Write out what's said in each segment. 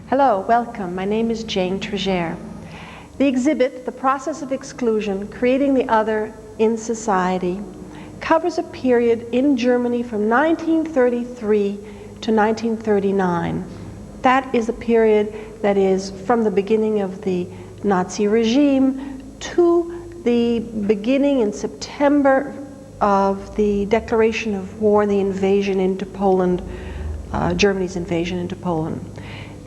Hello, welcome. My name is Jane Trigère. The exhibit, The Process of Exclusion, Creating the Other in Society, covers a period in Germany from 1933 to 1939. That is a period that is from the beginning of the Nazi regime to the beginning in September of the declaration of war, the invasion into Poland, Germany's invasion into Poland.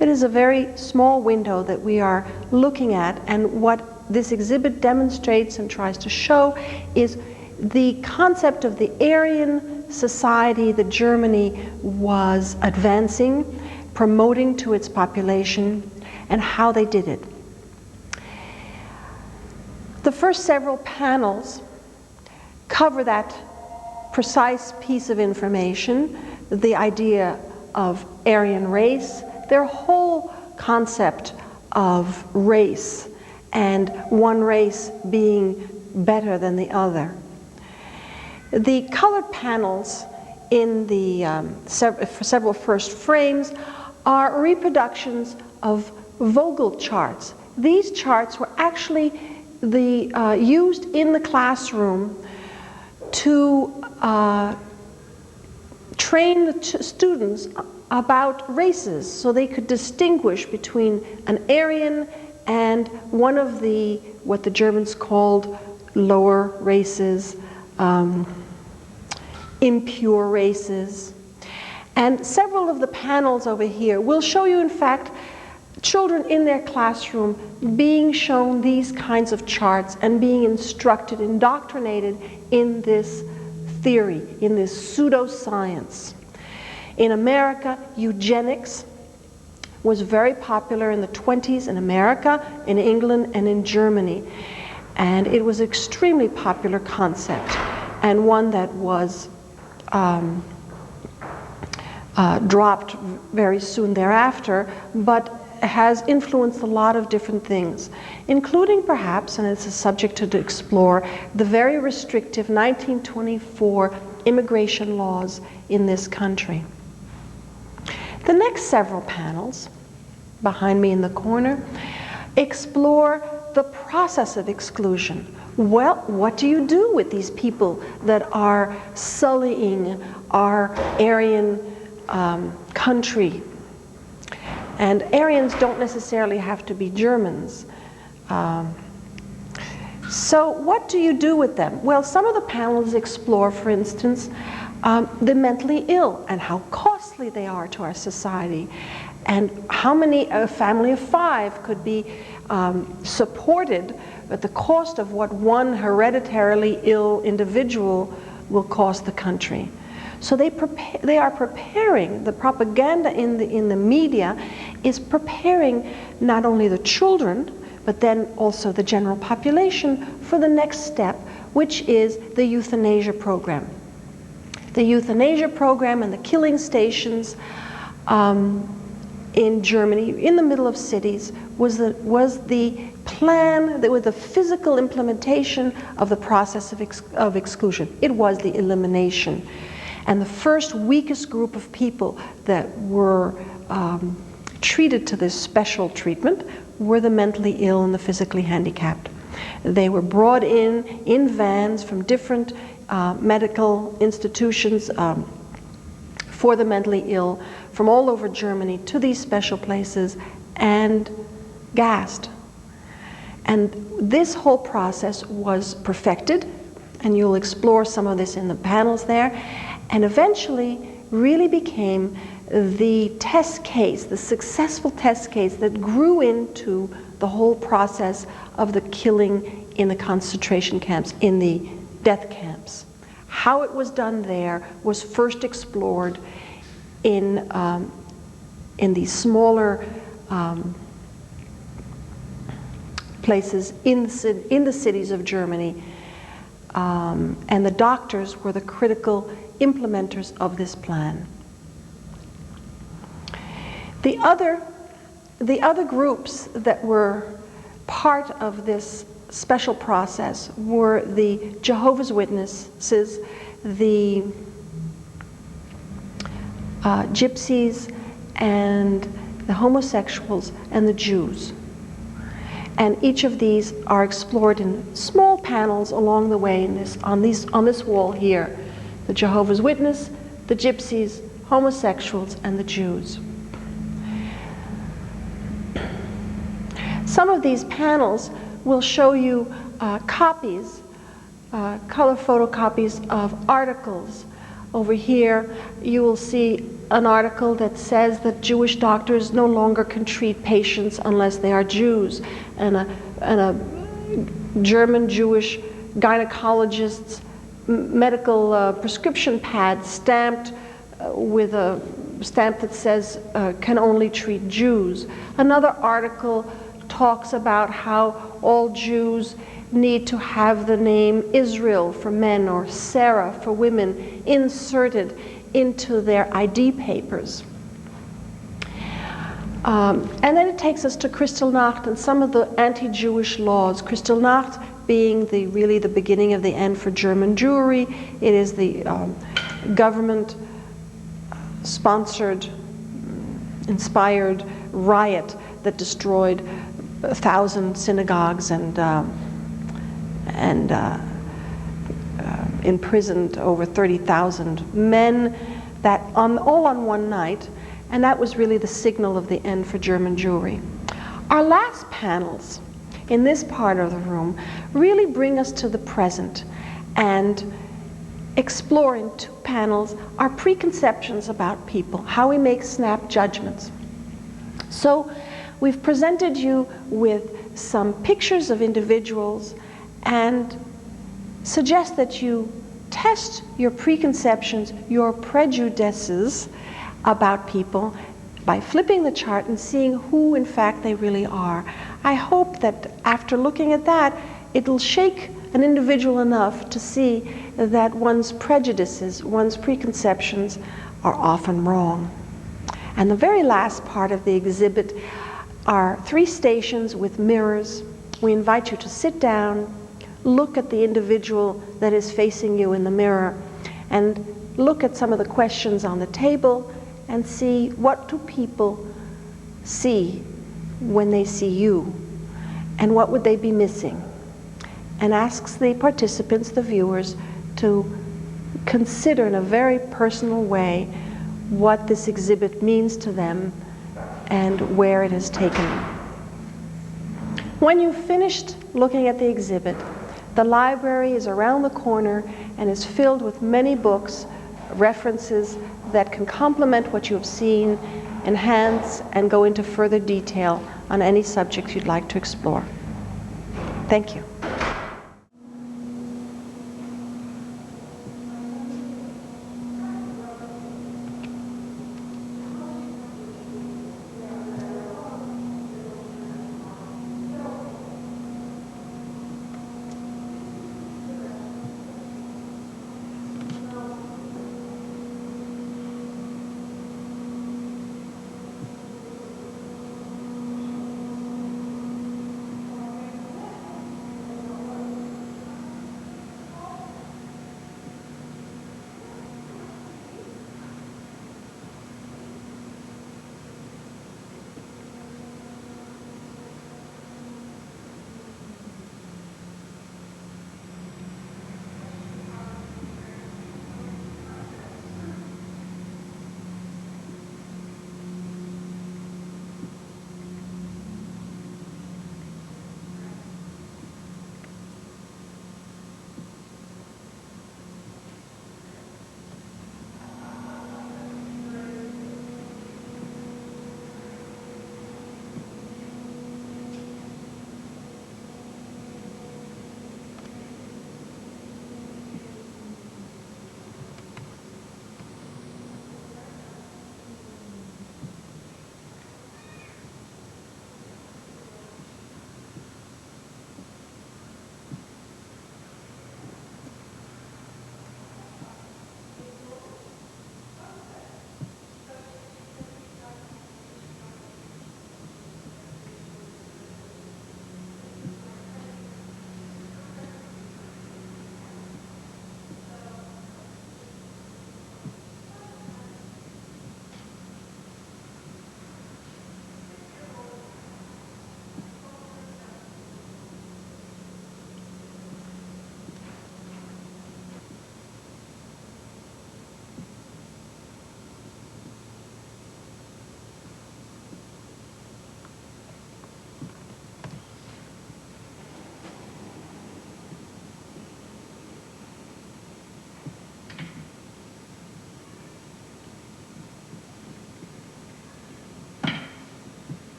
It is a very small window that we are looking at, and what this exhibit demonstrates and tries to show is the concept of the Aryan society that Germany was advancing, promoting to its population, and how they did it. The first several panels cover that precise piece of information, the idea of Aryan race, their whole concept of race, and one race being better than the other. The colored panels in the several first frames are reproductions of Vogel charts. These charts were actually used in the classroom to train the students about races, so they could distinguish between an Aryan and one of what the Germans called lower races, impure races. And several of the panels over here will show you, in fact, children in their classroom being shown these kinds of charts and being instructed, indoctrinated in this theory, in this pseudoscience. In America, eugenics was very popular in the 20s in America, in England, and in Germany. And it was an extremely popular concept, and one that was dropped very soon thereafter, but has influenced a lot of different things, including perhaps, and it's a subject to explore, the very restrictive 1924 immigration laws in this country. The next several panels, behind me in the corner, explore the process of exclusion. Well, what do you do with these people that are sullying our Aryan country? And Aryans don't necessarily have to be Germans. So what do you do with them? Well, some of the panels explore, for instance, the mentally ill and how costly they are to our society, and how many, a family of 5 could be supported at the cost of what one hereditarily ill individual will cost the country. So they are preparing, the propaganda in the media is preparing not only the children, but then also the general population for the next step, which is the euthanasia program. The euthanasia program and the killing stations in Germany, in the middle of cities, was the plan, that was the physical implementation of the process of exclusion. It was the elimination. And the first weakest group of people that were treated to this special treatment were the mentally ill and the physically handicapped. They were brought in vans from different medical institutions for the mentally ill from all over Germany to these special places and gassed. And this whole process was perfected, and you'll explore some of this in the panels there, and eventually really became the test case, the successful test case that grew into the whole process of the killing in the concentration camps, in the death camps. How it was done there was first explored in these smaller places in the cities of Germany, and the doctors were the critical implementers of this plan. The other groups that were part of this special process were the Jehovah's Witnesses, the gypsies, and the homosexuals, and the Jews. And each of these are explored in small panels along the way on this wall here. The Jehovah's Witnesses, the Gypsies, homosexuals, and the Jews. Some of these panels will show you copies, color photocopies of articles. Over here you will see an article that says that Jewish doctors no longer can treat patients unless they are Jews, and a German Jewish gynecologist's medical prescription pad stamped with a stamp that says can only treat Jews. Another article talks about how all Jews need to have the name Israel for men or Sarah for women inserted into their ID papers. And then it takes us to Kristallnacht and some of the anti-Jewish laws. Kristallnacht being really the beginning of the end for German Jewry. It is the government-sponsored, inspired riot that destroyed 1,000 synagogues and imprisoned over 30,000 men, all on one night, and that was really the signal of the end for German Jewry. Our last panels in this part of the room really bring us to the present and explore in 2 panels our preconceptions about people, how we make snap judgments. So we've presented you with some pictures of individuals and suggest that you test your preconceptions, your prejudices about people by flipping the chart and seeing who in fact they really are. I hope that after looking at that, it'll shake an individual enough to see that one's prejudices, one's preconceptions are often wrong. And the very last part of the exhibit are 3 stations with mirrors. We invite you to sit down, look at the individual that is facing you in the mirror, and look at some of the questions on the table and see, what do people see when they see you, and what would they be missing? And asks the participants, the viewers, to consider in a very personal way what this exhibit means to them and where it has taken them. When you've finished looking at the exhibit, the library is around the corner and is filled with many books, references that can complement what you have seen, enhance, and go into further detail on any subject you'd like to explore. Thank you.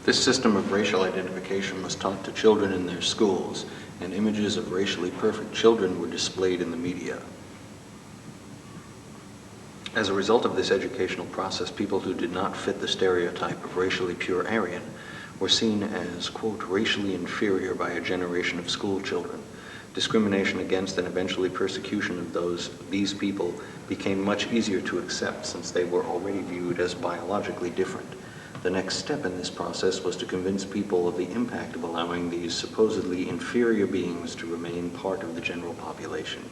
This system of racial identification was taught to children in their schools, and images of racially perfect children were displayed in the media. As a result of this educational process, people who did not fit the stereotype of racially pure Aryan were seen as, quote, racially inferior by a generation of school children. Discrimination against and eventually persecution of these people became much easier to accept since they were already viewed as biologically different. The next step in this process was to convince people of the impact of allowing these supposedly inferior beings to remain part of the general population.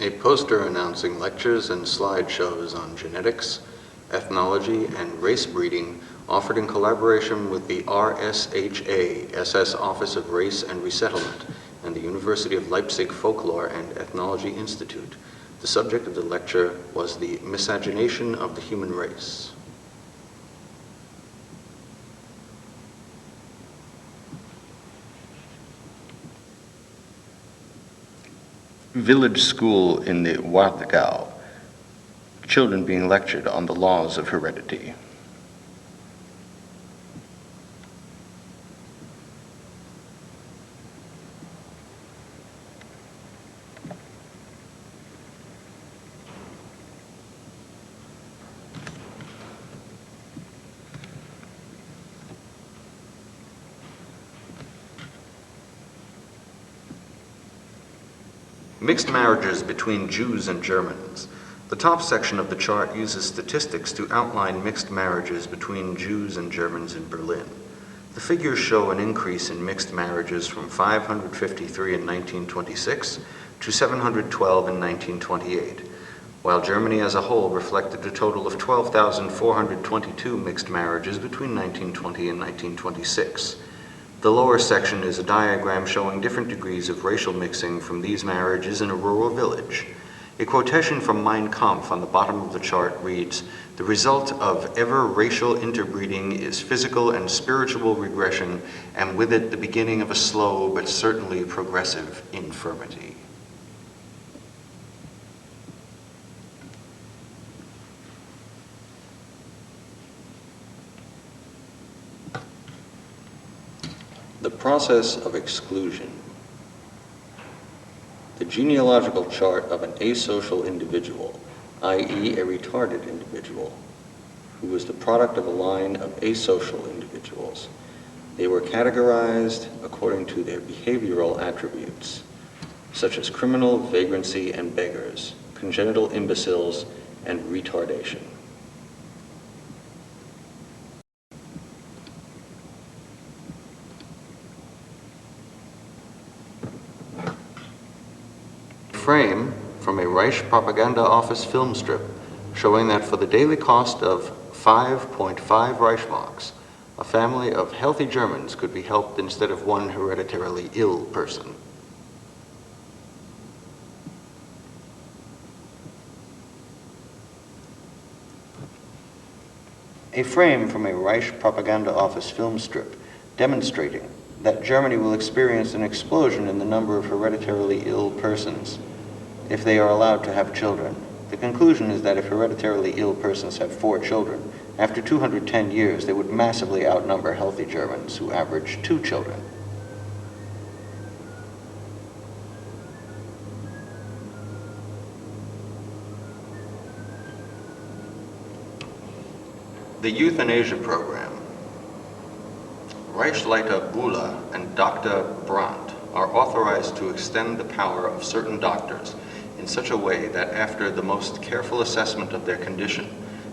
A poster announcing lectures and slideshows on genetics, ethnology, and race breeding offered in collaboration with the RSHA SS Office of Race and Resettlement and the University of Leipzig Folklore and Ethnology Institute. The subject of the lecture was the miscegenation of the human race. Village school in the Warthegau, children being lectured on the laws of heredity. Mixed marriages between Jews and Germans. The top section of the chart uses statistics to outline mixed marriages between Jews and Germans in Berlin. The figures show an increase in mixed marriages from 553 in 1926 to 712 in 1928, while Germany as a whole reflected a total of 12,422 mixed marriages between 1920 and 1926. The lower section is a diagram showing different degrees of racial mixing from these marriages in a rural village. A quotation from Mein Kampf on the bottom of the chart reads, "The result of ever racial interbreeding is physical and spiritual regression, and with it the beginning of a slow but certainly progressive infirmity." The process of exclusion. The genealogical chart of an asocial individual, i.e. a retarded individual, who was the product of a line of asocial individuals. They were categorized according to their behavioral attributes, such as criminal, vagrancy, and beggars, congenital imbeciles, and retardation. Frame from a Reich Propaganda Office film strip showing that for the daily cost of 5.5 Reichsmarks, a family of healthy Germans could be helped instead of one hereditarily ill person. A frame from a Reich Propaganda Office film strip demonstrating that Germany will experience an explosion in the number of hereditarily ill persons if they are allowed to have children. The conclusion is that if hereditarily ill persons have 4 children, after 210 years they would massively outnumber healthy Germans who average 2 children. The euthanasia program. Reichsleiter Buhler and Dr. Brandt are authorized to extend the power of certain doctors in such a way that after the most careful assessment of their condition,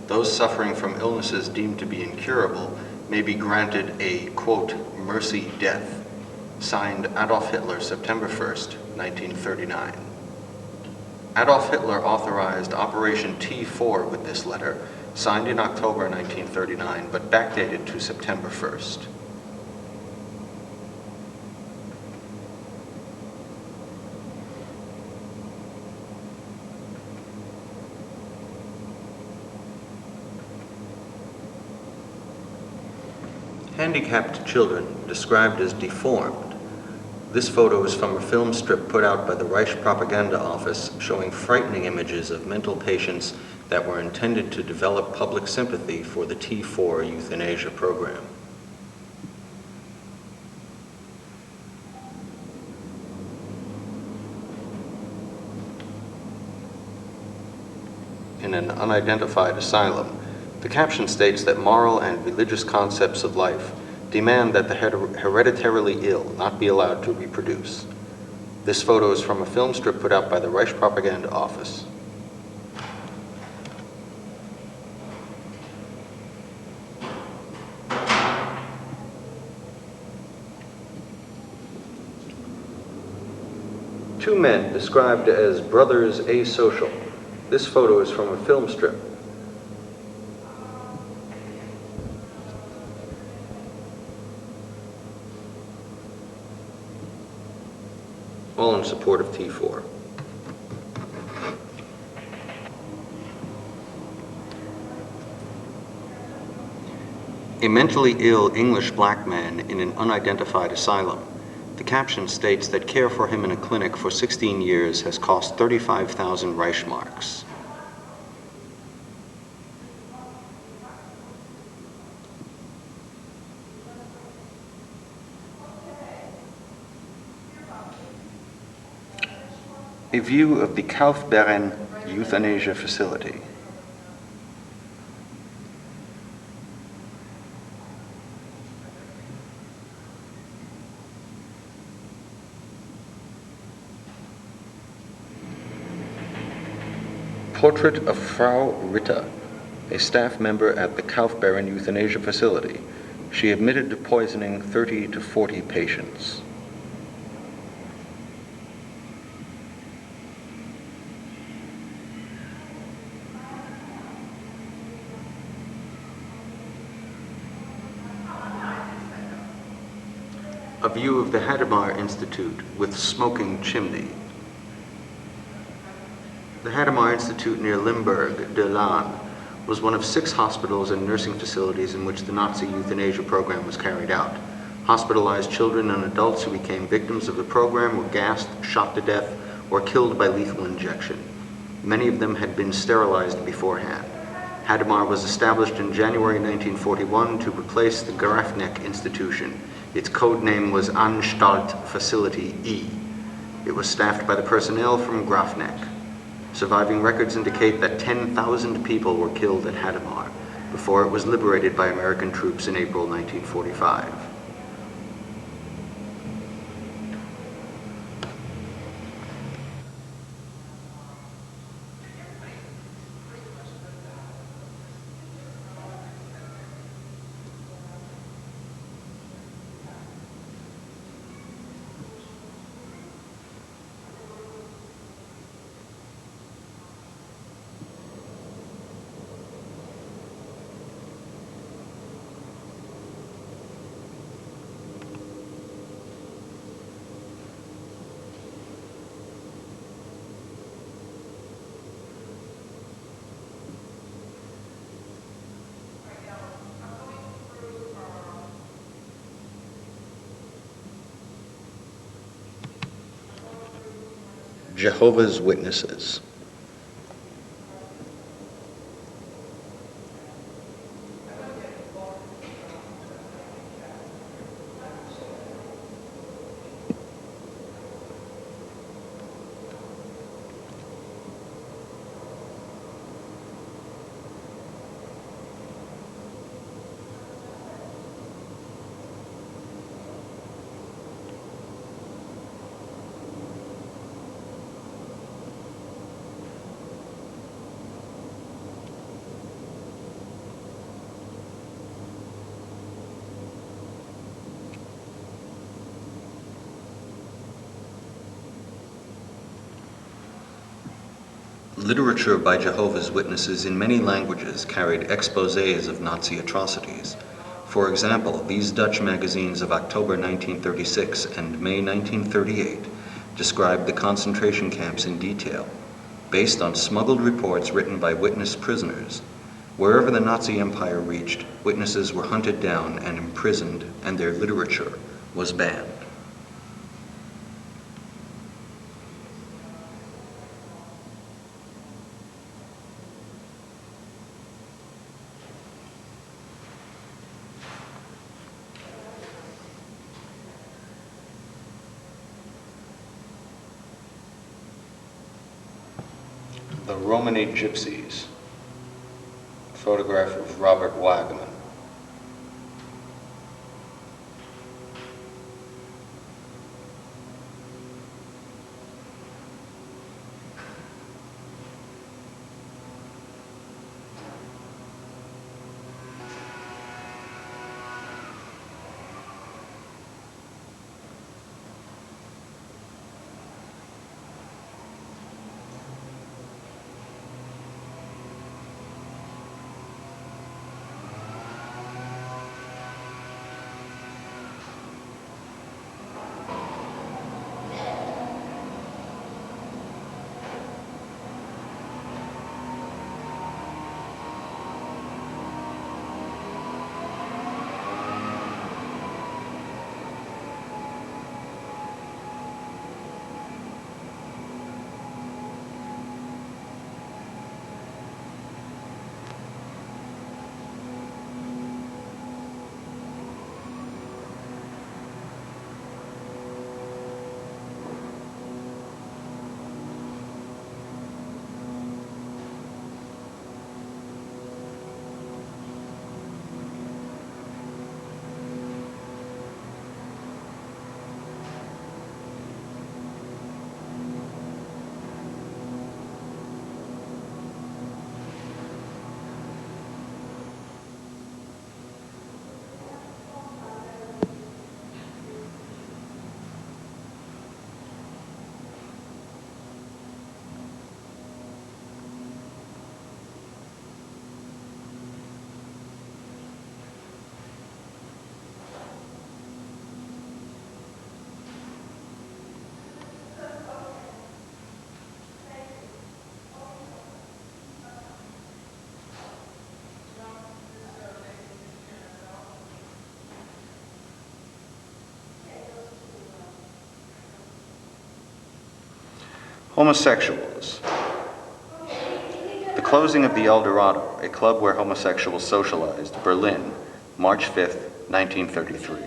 those suffering from illnesses deemed to be incurable may be granted a, quote, mercy death, signed Adolf Hitler, September 1st, 1939. Adolf Hitler authorized Operation T4 with this letter, signed in October 1939, but backdated to September 1st. Handicapped children described as deformed. This photo is from a film strip put out by the Reich Propaganda Office showing frightening images of mental patients that were intended to develop public sympathy for the T4 euthanasia program. In an unidentified asylum, the caption states that moral and religious concepts of life demand that the hereditarily ill not be allowed to reproduce. This photo is from a film strip put out by the Reich Propaganda Office. Two men described as brothers asocial. This photo is from a film strip. All in support of T4. A mentally ill English black man in an unidentified asylum. The caption states that care for him in a clinic for 16 years has cost 35,000 Reichsmarks. A view of the Kaufbeuren euthanasia facility. Portrait of Frau Ritter, a staff member at the Kaufbeuren euthanasia facility. She admitted to poisoning 30 to 40 patients. A view of the Hadamar Institute with smoking chimney. The Hadamar Institute near Limburg, de Laan, was one of 6 hospitals and nursing facilities in which the Nazi euthanasia program was carried out. Hospitalized children and adults who became victims of the program were gassed, shot to death, or killed by lethal injection. Many of them had been sterilized beforehand. Hadamar was established in January 1941 to replace the Grafneck institution. Its code name was Anstalt Facility E. It was staffed by the personnel from Grafneck. Surviving records indicate that 10,000 people were killed at Hadamar before it was liberated by American troops in April 1945. Jehovah's Witnesses. Literature by Jehovah's Witnesses in many languages carried exposés of Nazi atrocities. For example, these Dutch magazines of October 1936 and May 1938 described the concentration camps in detail, based on smuggled reports written by witness prisoners. Wherever the Nazi Empire reached, witnesses were hunted down and imprisoned, and their literature was banned. The Romany Gypsies, photograph of Robert Wagman. Homosexuals. The closing of the El Dorado, a club where homosexuals socialized, Berlin, March 5th, 1933.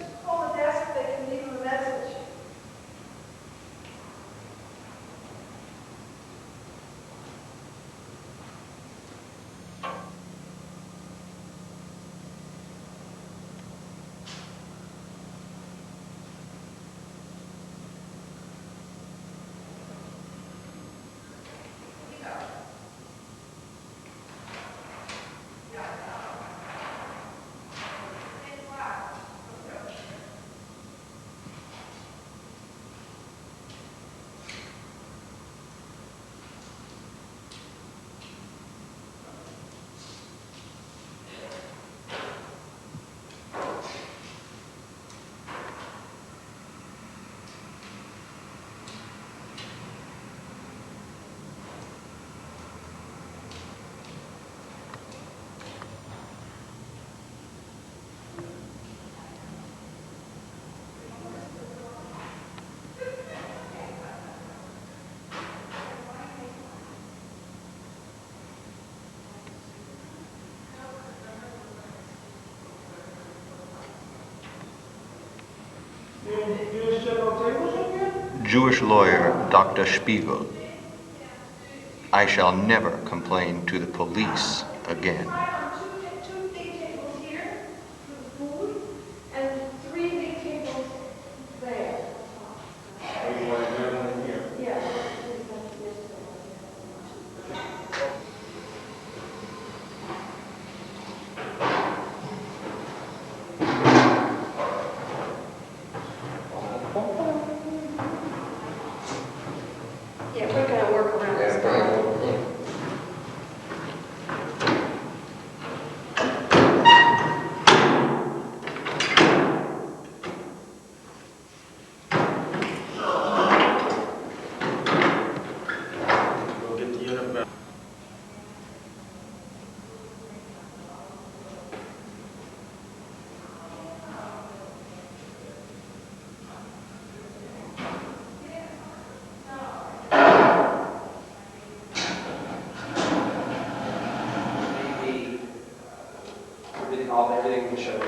Jewish lawyer Dr. Spiegel. I shall never complain to the police again. Two big tables here for food and 3 big tables there. Yeah. Yeah, we're going to work around this guy. everything will show